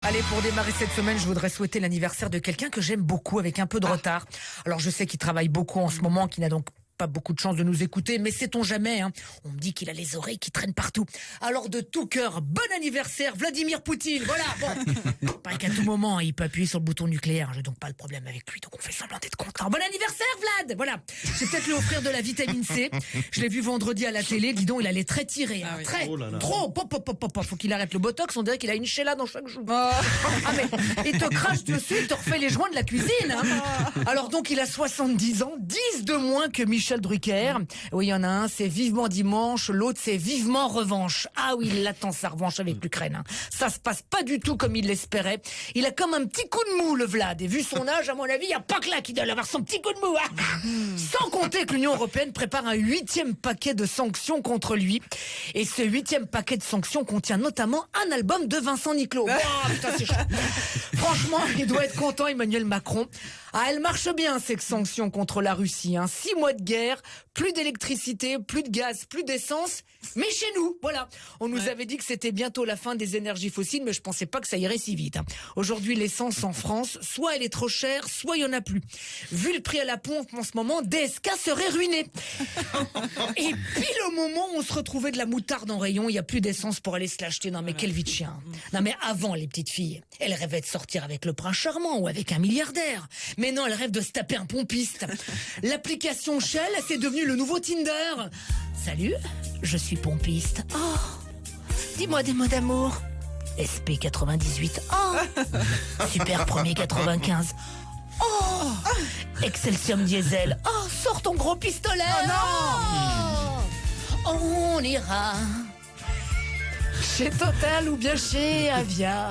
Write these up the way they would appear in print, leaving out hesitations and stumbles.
Allez, pour démarrer cette semaine, je voudrais souhaiter l'anniversaire de quelqu'un que j'aime beaucoup avec un peu de retard. Alors, je sais qu'il travaille beaucoup en ce moment, qu'il n'a donc pas beaucoup de chance de nous écouter, mais sait-on jamais, hein. On me dit qu'il a les oreilles qui traînent partout. Alors, de tout cœur, bon anniversaire, Vladimir Poutine. Voilà, bon. Pareil qu'à tout moment, il peut appuyer sur le bouton nucléaire. J'ai donc pas le problème avec lui, donc on fait semblant d'être content. Bon anniversaire, Vlad. Voilà. Je vais peut-être lui offrir de la vitamine C. Je l'ai vu vendredi à la télé. Dis donc, il allait très tiré. Hein. Très. Oh là là. Trop. Faut qu'il arrête le botox. On dirait qu'il a une sheila dans chaque joue. Ah, mais il te crache dessus, il te refait les joints de la cuisine. Hein. Alors donc, il a 70 ans, 10 de moins que Michel Drucker. Oui, il y en a un, c'est vivement dimanche, l'autre, c'est vivement revanche. Ah oui, il attend sa revanche avec l'Ukraine. Hein. Ça se passe pas du tout comme il l'espérait. Il a comme un petit coup de mou, le Vlad. Et vu son âge, à mon avis, il n'y a pas que là qui doit avoir son petit coup de mou. Hein. Sans compter que l'Union européenne prépare un 8e paquet de sanctions contre lui. Et ce 8e paquet de sanctions contient notamment un album de Vincent Niclot. Oh, putain, c'est chaud. Franchement, il doit être content, Emmanuel Macron. Ah, elle marche bien, ces sanctions contre la Russie. Hein. 6 mois de guerre, plus d'électricité, plus de gaz, plus d'essence. Mais chez nous, voilà. On nous avait dit que c'était bientôt la fin des énergies fossiles, mais je pensais pas que ça irait si vite. Hein. Aujourd'hui, l'essence en France, soit elle est trop chère, soit il y en a plus. Vu le prix à la pompe en ce moment, DSK serait ruiné. Et pile au moment où on se retrouvait de la moutarde en rayon, il y a plus d'essence pour aller se l'acheter. Non mais quelle vie de chien. Non mais avant, les petites filles, elles rêvaient de sortir avec le prince charmant ou avec un milliardaire. Mais non, elles rêvent de se taper un pompiste. L'application Shell, c'est devenu le nouveau Tinder. Salut, je suis pompiste. Oh, dis-moi des mots d'amour. SP98. Oh, super premier 95. Oh, Excelsium Diesel. Oh, sors ton gros pistolet. Oh, on ira chez Total ou bien chez Avia.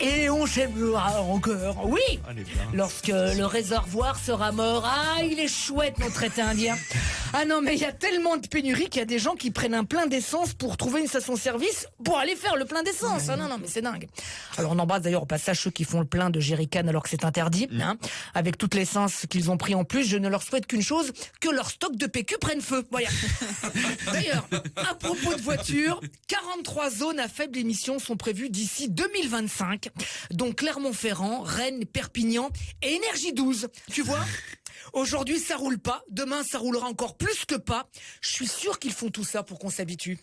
Et on s'aimera encore. Oui, lorsque le réservoir sera mort. Ah, il est chouette, notre été indien. Ah non, mais il y a tellement de pénurie qu'il y a des gens qui prennent un plein d'essence pour trouver une station-service pour aller faire le plein d'essence. Ah non, mais c'est dingue. Alors on embrasse d'ailleurs au passage ceux qui font le plein de jerrycan alors que c'est interdit. Hein. Avec toute l'essence qu'ils ont pris en plus, je ne leur souhaite qu'une chose, que leur stock de PQ prenne feu. Voilà. D'ailleurs, à propos de voitures, 43 zones à faible émission sont prévues d'ici 2025. Donc Clermont-Ferrand, Rennes, Perpignan et Énergie 12. Tu vois ? Aujourd'hui, ça roule pas. Demain, ça roulera encore plus que pas. Je suis sûr qu'ils font tout ça pour qu'on s'habitue.